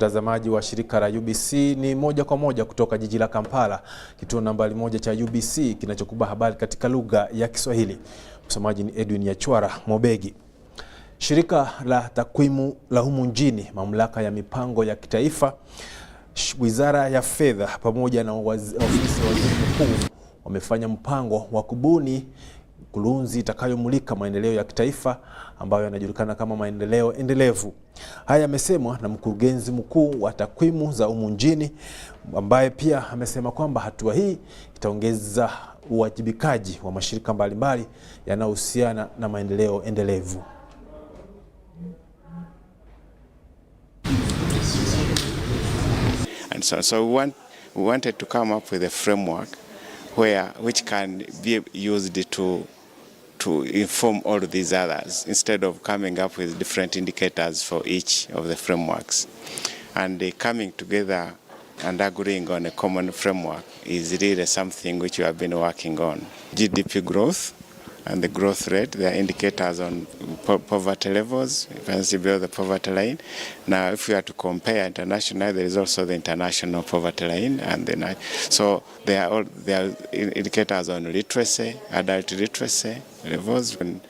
Mtazamaji wa shirika la UBC, ni moja kwa moja kutoka jiji la Kampala, kituo nambari 1 cha UBC kinachokupa habari katika lugha ya Kiswahili. Msomaji ni Edwin Nyachwara Mobegi. Shirika la takwimu la humu nchini, mamlaka ya mipango ya kitaifa, Wizara ya Fedha pamoja na ofisi ya waziri mkuu wamefanya mpango wa kubuni kurunzi itakayomulika maendeleo ya kitaifa ambayo yanajulikana kama maendeleo endelevu. Haya yamesemwa na mkurugenzi mkuu wa takwimu za humu nchini, ambaye pia amesema kwamba hatua hii itaongeza uwajibikaji wa mashirika mbalimbali yanayohusiana na maendeleo endelevu. And so we wanted to come up with a framework which can be used to inform all of these others, instead of coming up with different indicators for each of the frameworks. And coming together and agreeing on a common framework is really something which we have been working on. GDP growth and the growth rate, there are indicators on poverty levels, you can see below the poverty line. Now, if we are to compare internationally, there is also the international poverty line, and then so there are indicators on literacy, adult literacy levels. When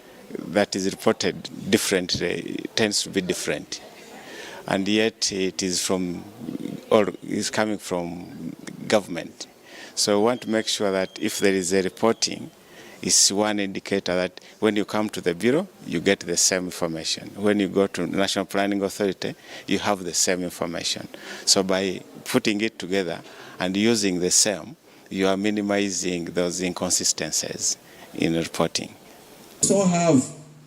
that is reported differently, it tends to be different, and yet it is coming from government. So we want to make sure that if there is a reporting, is one indicator that when you come to the bureau, you get the same information. When you go to National Planning Authority, you have the same information. So by putting it together and using the same, you are minimizing those inconsistencies in reporting. We also have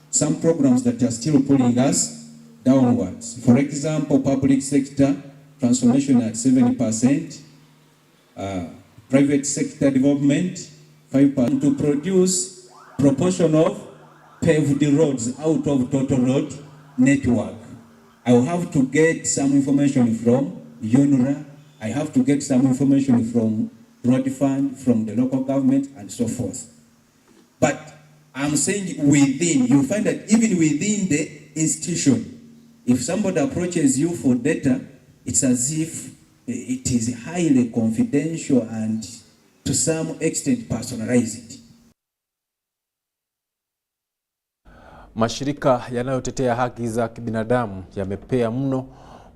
some programs that are still pulling us downwards. For example, public sector transformation at 70%, private sector development 5%, to produce proportion of paved roads out of total road network. I will have to get some information from UNRA, I have to get some information from road fund, from the local government, and so forth. But I'm saying within, you find that even within the institution, if somebody approaches you for data, it's as if it is highly confidential and to some extent personalized. Mashirika yanayotetea haki za kibinadamu yamepea mno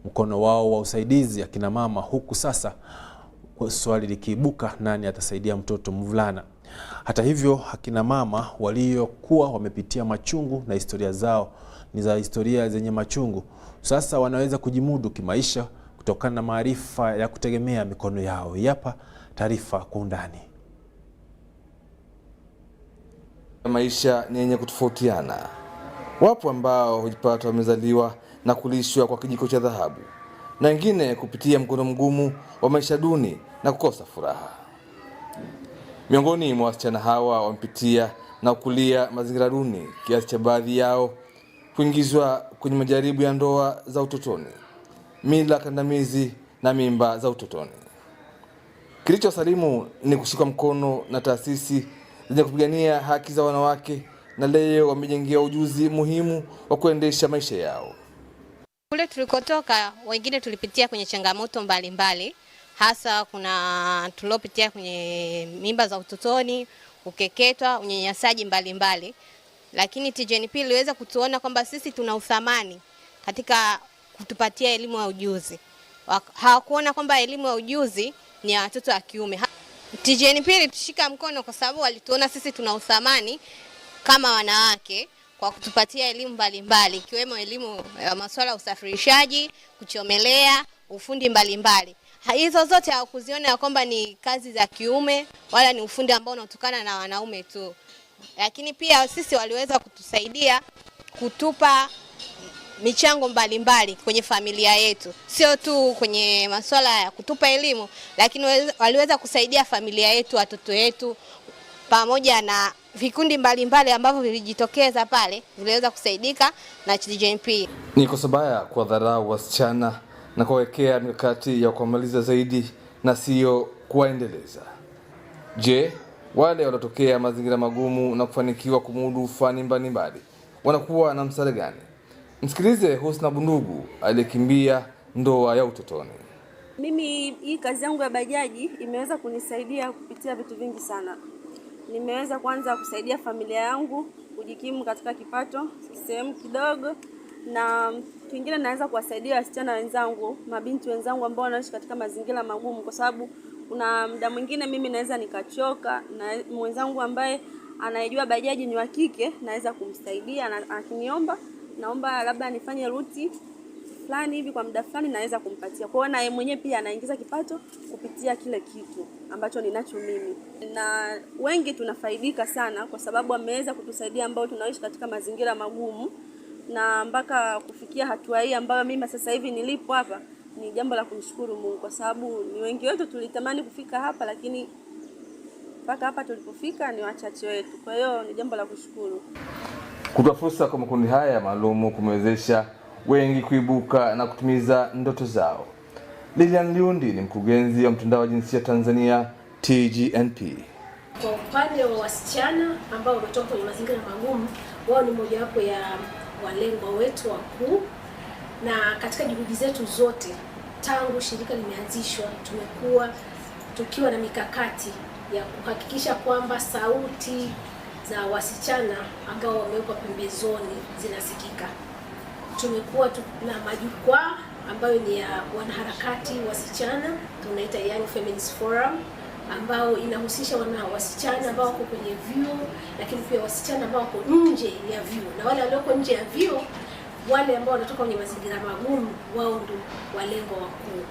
mkono wao wa usaidizi akina mama, huku sasa swali likiibuka, nani atasaidia mtoto mvulana? Hata hivyo, akina mama waliokuwa wamepitia machungu na historia zao ni za historia zenye machungu, sasa wanaweza kujimudu kimaisha kutokana na maarifa ya kutegemea mikono yao. Hapa taarifa kwa undani. Maisha ni yenye kutofautiana. Wapo ambao hujipata wamezaliwa na kulishwa kwa kijiko cha dhahabu, na wengine kupitia mkono mgumu wa maisha duni na kukosa furaha. Miongoni mwa wasichana hawa wamepitia na kukulia mazingira duni kiasi cha baadhi yao kuingizwa kwenye majaribu ya ndoa za utotoni, mila kandamizi na mimba za utotoni. Kilichosalimu ni kushikwa mkono na taasisi zenye kupigania haki za wanawake, na leo wamejengea ujuzi muhimu wa kuendesha maisha yao. Kule tulikotoka, wengine tulipitia kwenye changamoto mbalimbali, hasa kuna tulopitia kwenye mimba za utotoni, ukeketwa, unyanyasaji mbalimbali. Lakini TGNP iliweza kutuona kwamba sisi tuna uthamani katika kutupatia elimu ya ujuzi. Hawakuona kwamba elimu ya ujuzi ni ya watoto wa kiume. TGNP ilitushika mkono kwa sababu walituona sisi tuna uthamani kama wanawake kwa kutupatia elimu mbalimbali, ikiwemo elimu ya masuala ya usafirishaji, kuchomelea, ufundi mbalimbali. Hizo zote hawakuziona kwamba ni kazi za kiume wala ni ufundi ambao unatokana na wanaume tu. Lakini pia sisi waliweza kutusaidia kutupa michango mbalimbali kwenye familia yetu, sio tu kwenye masuala ya kutupa elimu, lakini waliweza kusaidia familia yetu, watoto wetu, pamoja na vikundi mbalimbali ambavyo vilijitokeza pale viliweza kusaidika na TGNP. Ni kwa sababu kwa dharau wasichana na kuwekea mikakati ya kumaliza zaidi na sio kuendeleza. Je, wale waliotokea mazingira magumu na kufanikiwa kumudu fani mbalimbali wanakuwa na msaada gani? Msikilize Husna Bundugu aliyekimbia ndoa ya utotoni. Mimi hii kazi yangu ya bajaji imeweza kunisaidia kupitia vitu vingi sana. Nimeweza kwanza kusaidia familia yangu kujikimu katika kipato sehemu kidogo, na kingine naweza kuwasaidia wasichana wenzangu, mabinti wenzangu ambao wanaishi katika mazingira magumu, kwa sababu kuna muda mwingine mimi naweza nikachoka, na mwenzangu ambaye anayejua bajaji ni wa kike naweza kumsaidia, na akiniomba naomba labda nifanye ruti fulani hivi kwa muda fulani, naweza kumpatia. Kwa hiyo na yeye mwenyewe pia anaingiza kipato kupitia kile kitu ambacho ninacho mimi. Na wengi tunafaidika sana kwa sababu ameweza kutusaidia ambao tunaishi katika mazingira magumu, na mpaka kufikia hatua hii ambayo mimi sasa hivi nilipo hapa, ni jambo la kumshukuru Mungu, kwa sababu ni wengi wetu tulitamani kufika hapa, lakini mpaka hapa tulipofika ni wachache wetu. Kwa hiyo ni jambo la kushukuru. Kutoa fursa kwa makundi haya maalum kumewezesha wengi kuibuka na kutimiza ndoto zao. Lilian Liundi ni mkurugenzi wa mtandao wa jinsia Tanzania TGNP. Kwa upande wa wasichana ambao wametoka kwenye mazingira magumu, wao ni mojawapo ya walengwa wetu wakuu, na katika juhudi zetu zote tangu shirika limeanzishwa tumekuwa tukiwa na mikakati ya kuhakikisha kwamba sauti za wasichana ambao wamewekwa pembezoni zinasikika. Tumekuwa na majukwaa ambayo ni ya wanaharakati wasichana, tunaita Young Feminist Forum, ambao inahusisha wasichana ambao wako kwenye vyuo, lakini pia wasichana ambao wako nje ya vyuo, na wale walioko nje ya vyuo, wale ambao wanatoka kwenye mazingira magumu, wao ndio walengwa wakuu.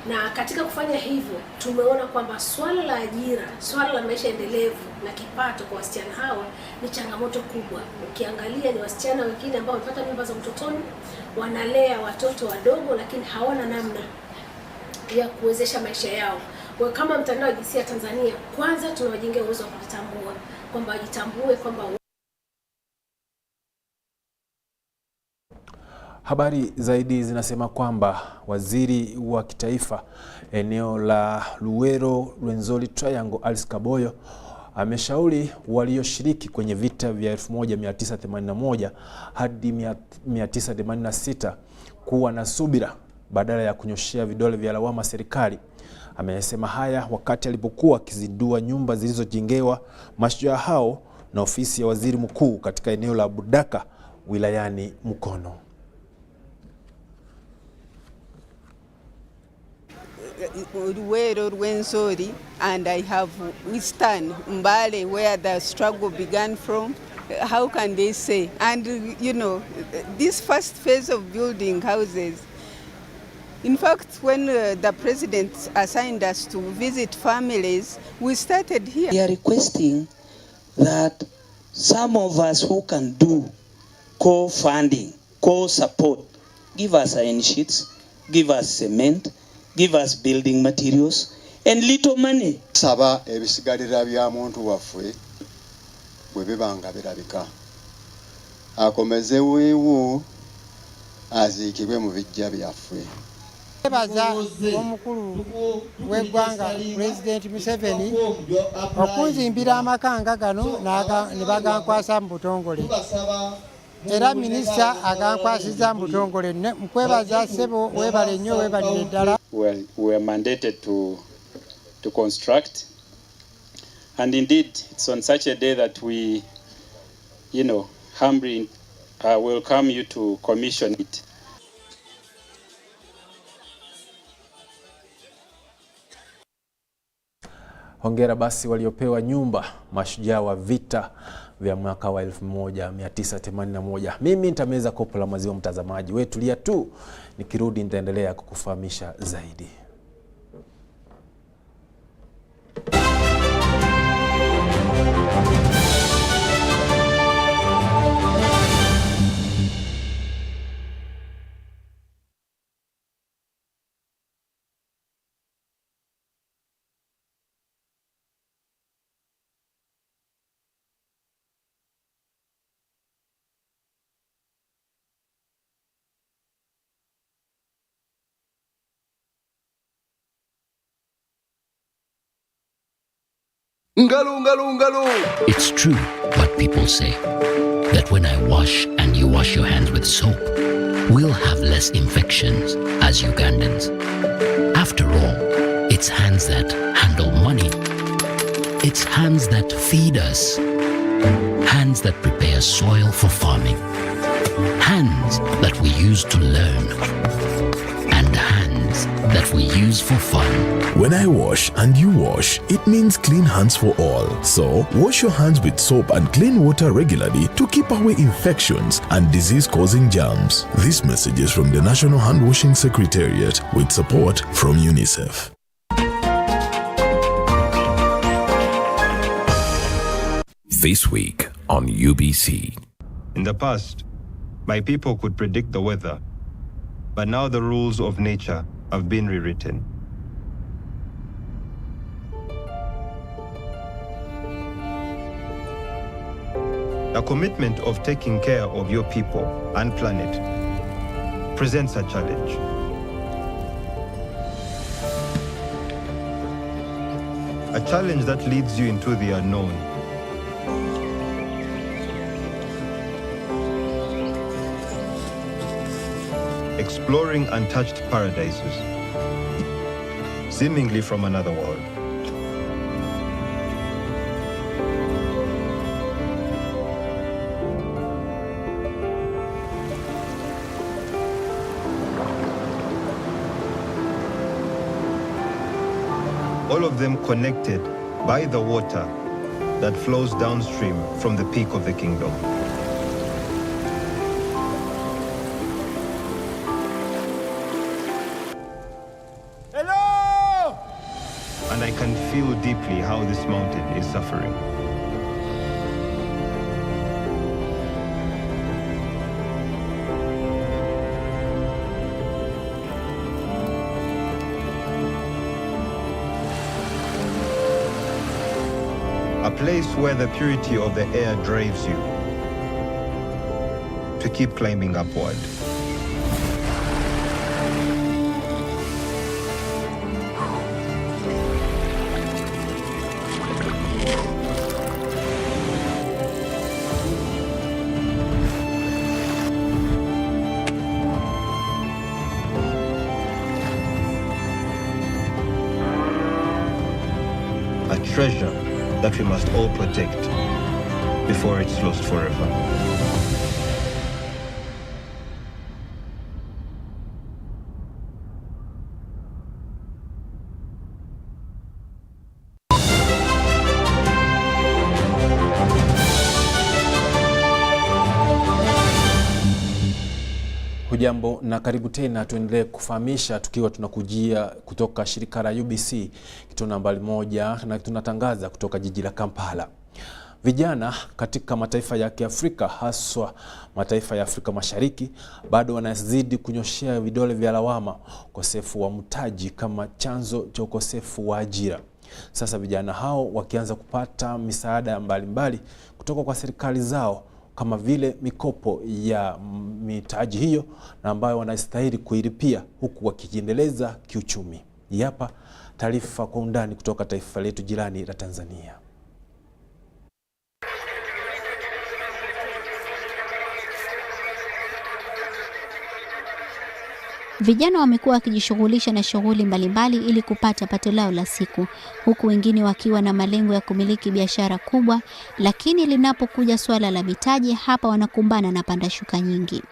Na katika kufanya hivyo tumeona kwamba swala la ajira, swala la maisha endelevu na kipato kwa wasichana hawa ni changamoto kubwa. Ukiangalia ni wasichana wengine ambao wamepata mimba za utotoni, wanalea watoto wadogo, lakini hawana namna ya kuwezesha maisha yao. Kwa kama mtandao wa jinsia Tanzania, kwanza tunawajengea uwezo wa kujitambua, kwamba wajitambue kwamba. Habari zaidi zinasema kwamba waziri wa kitaifa eneo la Luwero Rwenzori Triangle Alice Kaboyo ameshauri walioshiriki kwenye vita vya 1981 hadi 1986 kuwa na subira badala ya kunyoshea vidole vya lawama serikali. Amesema haya wakati alipokuwa akizindua nyumba zilizojengewa mashujaa hao na ofisi ya waziri mkuu katika eneo la Budaka wilayani Mukono. Luwero Rwenzori, and I have withstand Mbale where the struggle began from. How can they say? And you know, this first phase of building houses, in fact, when the president assigned us to visit families, we started here. We are requesting that some of us who can do co-funding, co-support, give us iron sheets, give us cement, give us building materials and little money. Saba ebisigalira bya muntu waffe bwe bibanga birabika akomeze weewo aziikibwe mu bijja byaffe. Ebaza omukulu w'eggwanga President Museveni okunzimbira amakanga gano ne bagankwasa mu butongole, era minisita agankwasiza mu butongole. Nkwebaza ssebo, weebale nnyo, weebalire ddala. We were mandated to construct, and indeed it's on such a day that we, humbly welcome you to commission it. Hongera basi waliopewa nyumba mashujaa wa vita vya mwaka wa 1981. Mimi nitameza kopo la maziwa, mtazamaji wetu, tulia tu, nikirudi nitaendelea kukufahamisha zaidi. It's true what people say, that when I wash and you wash your hands with soap, we'll have less infections as Ugandans. After all, it's hands that handle money. It's hands that feed us. Hands that prepare soil for farming. Hands that we use to learn. And hands that we use for fun. When I wash and you wash, it means clean hands for all. So, wash your hands with soap and clean water regularly to keep away infections and disease-causing germs. This message is from the National Hand Washing Secretariat with support from UNICEF. This week on UBC. In the past, my people could predict the weather, but now the rules of nature have been rewritten. The commitment of taking care of your people and planet presents a challenge. A challenge that leads you into the unknown. Exploring untouched paradises, seemingly from another world. All of them connected by the water that flows downstream from the peak of the kingdom. And I can feel deeply how this mountain is suffering. A place where the purity of the air drives you to keep climbing upward. A treasure that we must all protect before it's lost forever. Hujambo na karibu tena, tuendelee kufahamisha tukiwa tunakujia kutoka shirika la UBC kituo nambari 1 na tunatangaza kutoka jiji la Kampala. Vijana katika mataifa ya Kiafrika, haswa mataifa ya Afrika Mashariki, bado wanazidi kunyoshea vidole vya lawama ukosefu wa mtaji kama chanzo cha ukosefu wa ajira. Sasa vijana hao wakianza kupata misaada mbalimbali kutoka kwa serikali zao, kama vile mikopo ya mitaji hiyo na ambayo wanastahili kuilipia huku wakijiendeleza kiuchumi. Hapa taarifa kwa undani kutoka taifa letu jirani la Tanzania. Vijana wamekuwa wakijishughulisha na shughuli mbalimbali ili kupata pato lao la siku, huku wengine wakiwa na malengo ya kumiliki biashara kubwa, lakini linapokuja swala la mitaji, hapa wanakumbana na panda shuka nyingi.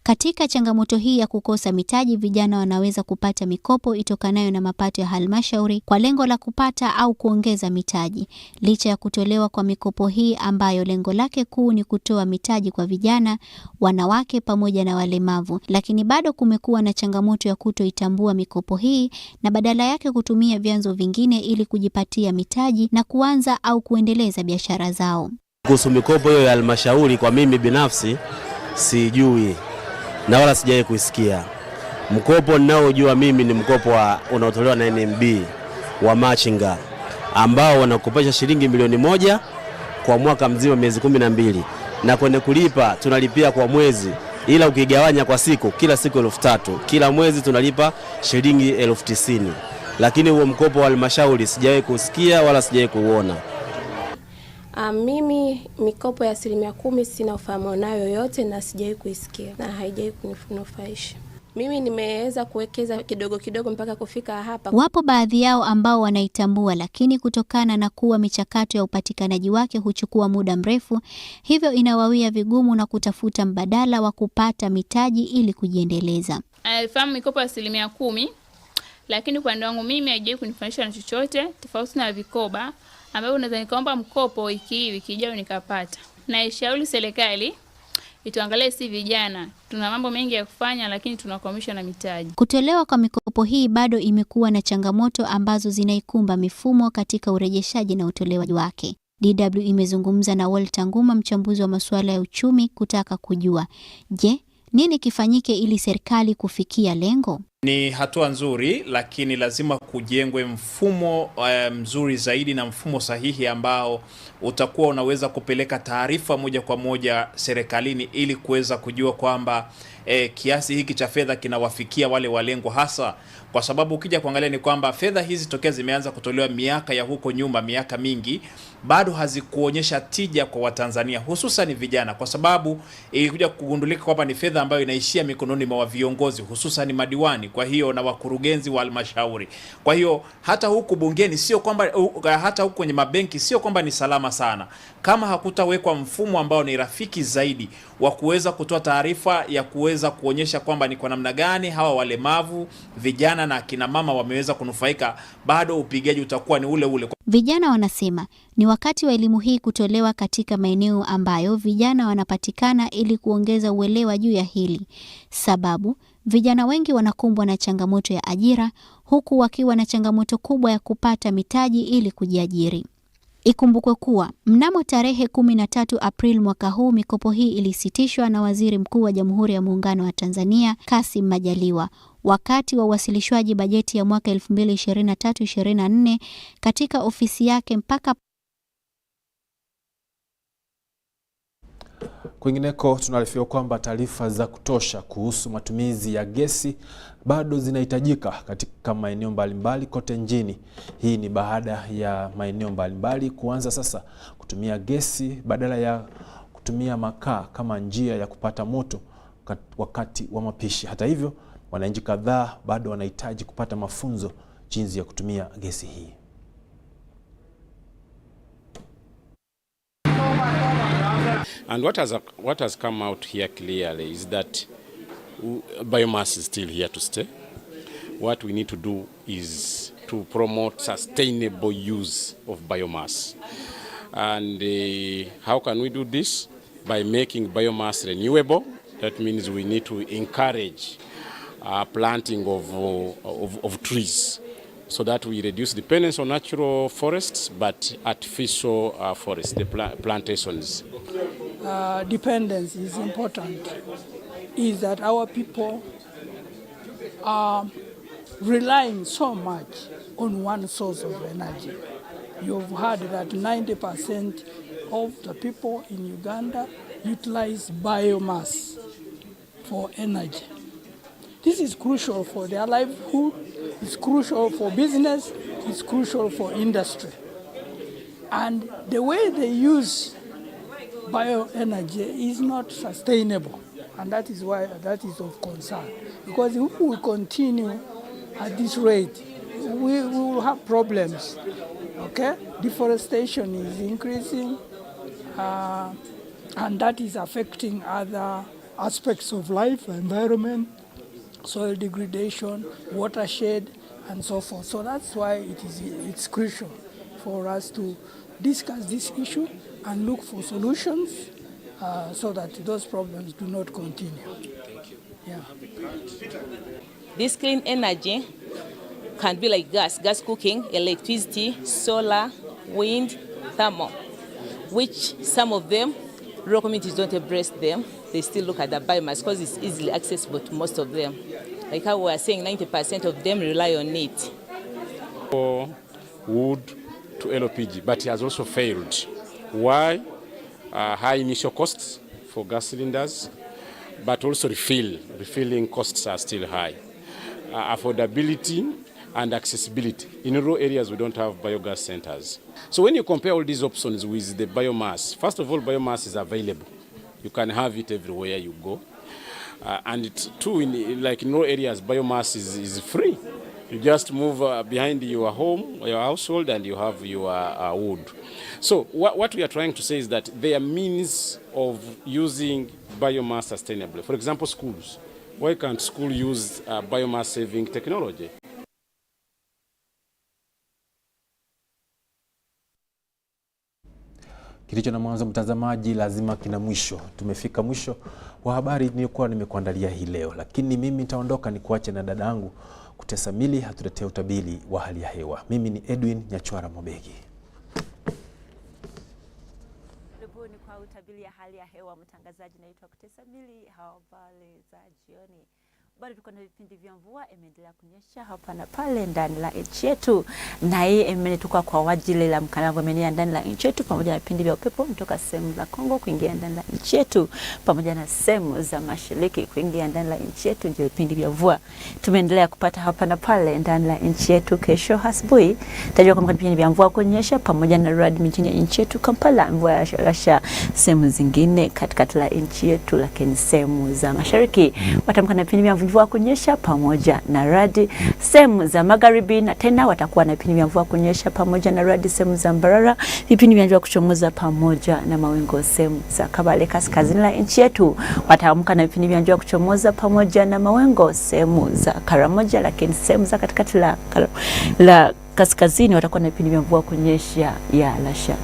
Katika changamoto hii ya kukosa mitaji, vijana wanaweza kupata mikopo itokanayo na mapato ya halmashauri kwa lengo la kupata au kuongeza mitaji. Licha ya kutolewa kwa mikopo hii ambayo lengo lake kuu ni kutoa mitaji kwa vijana, wanawake pamoja na walemavu, lakini bado kumekuwa na changamoto ya kutoitambua mikopo hii na badala yake kutumia vyanzo vingine ili kujipatia mitaji na kuanza au kuendeleza biashara zao. Kuhusu mikopo hiyo ya halmashauri, kwa mimi binafsi sijui na wala sijawahi kuisikia. Mkopo ninaojua mimi ni mkopo unaotolewa na NMB wa machinga, ambao wanakopesha shilingi milioni 1 kwa mwaka mzima, miezi 12, na kwenye kulipa tunalipia kwa mwezi, ila ukigawanya kwa siku, kila siku 3,000, kila mwezi tunalipa shilingi 90,000. Lakini huo mkopo wa halmashauri sijawahi kusikia wala sijawahi kuuona. Mimi mikopo ya 10% sina ufahamu nayo yote na sijawahi kuisikia na haijawahi kuninufaisha. Mimi nimeweza kuwekeza kidogo kidogo mpaka kufika hapa. Wapo baadhi yao ambao wanaitambua, lakini kutokana na kuwa michakato ya upatikanaji wake huchukua muda mrefu, hivyo inawawia vigumu na kutafuta mbadala wa kupata mitaji ili kujiendeleza. Alifahamu mikopo ya 10%, lakini kwa upande wangu mimi haijawahi kunifanisha na chochote, tofauti na vikoba ambapo unaweza nikaomba mkopo wiki ijayo nikapata. Na ishauri serikali ituangalie si vijana. Tuna mambo mengi ya kufanya lakini tunakwamishwa na mitaji. Kutolewa kwa mikopo hii bado imekuwa na changamoto ambazo zinaikumba mifumo katika urejeshaji na utolewaji wake. DW imezungumza na Walter Nguma, mchambuzi wa masuala ya uchumi, kutaka kujua, je, nini kifanyike ili serikali kufikia lengo? Ni hatua nzuri, lakini lazima kujengwe mfumo mzuri zaidi na mfumo sahihi ambao utakuwa unaweza kupeleka taarifa moja kwa moja serikalini ili kuweza kujua kwamba kiasi hiki cha fedha kinawafikia wale walengwa, hasa kwa sababu ukija kuangalia ni kwamba fedha hizi tokea zimeanza kutolewa miaka ya huko nyuma, miaka mingi, bado hazikuonyesha tija kwa Watanzania, hususan vijana, kwa sababu ilikuja kugundulika kwamba ni fedha ambayo inaishia mikononi mwa viongozi, hususan madiwani, kwa hiyo na wakurugenzi wa halmashauri. Kwa hiyo hata huku bungeni sio kwamba, hata huku kwenye mabenki sio kwamba ni salama sana kama hakutawekwa mfumo ambao ni rafiki zaidi wa kuweza kutoa taarifa ya kuweza kuonyesha kwamba ni kwa namna gani hawa walemavu, vijana na akina mama wameweza kunufaika, bado upigaji utakuwa ni ule ule. Vijana wanasema ni wakati wa elimu hii kutolewa katika maeneo ambayo vijana wanapatikana ili kuongeza uelewa juu ya hili. Sababu vijana wengi wanakumbwa na changamoto ya ajira, huku wakiwa na changamoto kubwa ya kupata mitaji ili kujiajiri. Ikumbukwe kuwa mnamo tarehe 13 Aprili mwaka huu mikopo hii ilisitishwa na Waziri Mkuu wa Jamhuri ya Muungano wa Tanzania, Kassim Majaliwa, wakati wa uwasilishwaji bajeti ya mwaka 2023-24 katika ofisi yake. Mpaka kwingineko, tunaarifiwa kwamba taarifa za kutosha kuhusu matumizi ya gesi bado zinahitajika katika maeneo mbalimbali kote nchini. Hii ni baada ya maeneo mbalimbali kuanza sasa kutumia gesi badala ya kutumia makaa kama njia ya kupata moto wakati wa mapishi. Hata hivyo, wananchi kadhaa bado wanahitaji kupata mafunzo jinsi ya kutumia gesi hii. And what has come out here clearly is that biomass is still here to stay. What we need to do is to promote sustainable use of biomass. And how can we do this? By making biomass renewable. That means we need to encourage planting of trees so that we reduce dependence on natural forests, but artificial forests, the plantations. Dependence is important, is that our people are relying so much on one source of energy. You've heard that 90% of the people in Uganda utilize biomass for energy. This is crucial for their livelihood, it's crucial for business, it's crucial for industry. And the way they use bioenergy is not sustainable, and that is why that is of concern. Because if we continue at this rate, we will have problems. Okay, deforestation is increasing, and that is affecting other aspects of life, environment, soil degradation, watershed, and so forth. So that's why it's crucial for us to discuss this issue and look for solutions so that those problems do not continue. Thank you. Yeah. This clean energy can be like gas cooking, electricity, solar, wind, thermal, which some of them, rural communities don't embrace them. They still look at the biomass because it's easily accessible to most of them. Like how we are saying, 90% of them rely on it. For wood to LPG, but it has also failed. Why? High initial costs for gas cylinders, but also refilling costs are still high. Affordability, and accessibility. In rural areas, we don't have biogas centers. So when you compare all these options with the biomass, first of all, biomass is available. You can have it everywhere you go. And it's too, like in rural areas, biomass is free. You just move behind your home, your household, and you have your wood. So what we are trying to say is that there are means of using biomass sustainably. For example, schools. Why can't school use biomass saving technology? Kilicho na mwanzo, mtazamaji, lazima kina mwisho. Tumefika mwisho wa habari niliyokuwa nimekuandalia hii leo, lakini mimi nitaondoka nikuache na dadangu Kutesa Mili hatuletea utabiri wa hali ya hewa. Mimi ni Edwin Nyachwara Mobegi. Karibuni kwa utabiri ya hali ya hewa. Mtangazaji naitwa Kutesa Mili. Habari za jioni. Bado tuko na vipindi vya mvua imeendelea kunyesha hapa na pale ndani la nchi yetu, na hii imetuka kwa wajili la mkango imeenea ndani la nchi yetu, pamoja na vipindi vya upepo kutoka sehemu za Kongo kuingia ndani la nchi yetu, pamoja na sehemu za mashariki kuingia ndani la nchi yetu. Ndio vipindi vya mvua tumeendelea kupata hapa na pale ndani la nchi yetu. Kesho asubuhi tajua kama vipindi vya mvua kunyesha pamoja na radi mijini ya nchi yetu Kampala, mvua ya rasha sehemu zingine katikati la nchi yetu, lakini sehemu za mashariki watamka na vipindi vya mvua kunyesha pamoja na radi sehemu za magharibi, na tena watakuwa na vipindi vya mvua kunyesha pamoja na radi sehemu za Mbarara, vipindi vya mvua kuchomoza pamoja na mawingu sehemu za Kabale kaskazini la nchi yetu. Wataamka na vipindi vya mvua kuchomoza pamoja na mawingu sehemu za Karamoja, lakini sehemu za katikati la kaskazini watakuwa na vipindi vya mvua kunyesha ya lasha.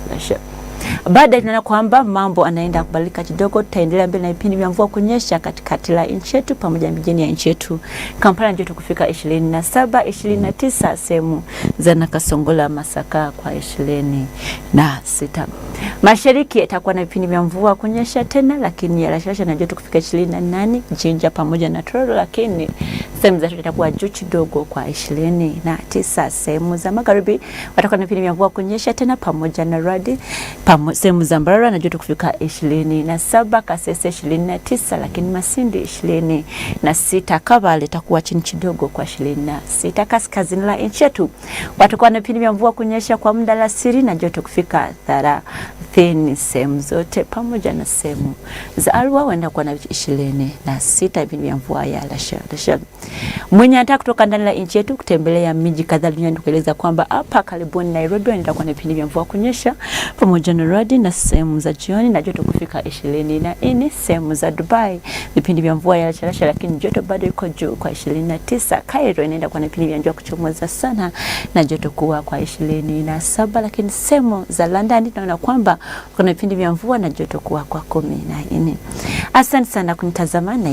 Baada tunaona kwamba mambo anaenda kubadilika kidogo, tutaendelea mbele na vipindi vya mvua kunyesha katikati la nchi yetu pamoja na mijini ya nchi yetu. Kampala ndio tukufika 27, 29, sehemu za Nakasongola, Masaka kwa 26. Mashariki itakuwa na vipindi vya mvua kunyesha tena, lakini ya rashasha na joto kufika 28, Jinja pamoja na Tororo, lakini sehemu za itakuwa juu kidogo kwa 29. Sehemu za magharibi watakuwa na vipindi vya mvua kunyesha tena pamoja na radi sehemu za Mbarara na joto kufika 27, Kasese 29, lakini Masindi 26. Kabale itakuwa chini kidogo kwa 26. Kaskazini la nchi yetu watakuwa na vipindi vya mvua kunyesha kwa muda la siri na joto kufika 30 sehemu zote, pamoja na sehemu za Arua wenda kuwa na 26 vipindi vya mvua ya lasha. Mwenye anataka kutoka ndani la nchi yetu kutembelea miji kadhaa duniani, tukaeleza kwamba hapa karibuni Nairobi itakuwa na vipindi vya mvua kunyesha pamoja na radi na sehemu za jioni na joto kufika 24. Sehemu za Dubai vipindi vya mvua ya lasha, lakini joto bado iko juu kwa 29. Cairo inaenda kwa vipindi vya mvua kuchomoza sana na joto kuwa kwa 27, lakini sehemu za London tunaona kwamba kuna vipindi vya mvua na joto kuwa kwa 14. Asante sana kunitazama na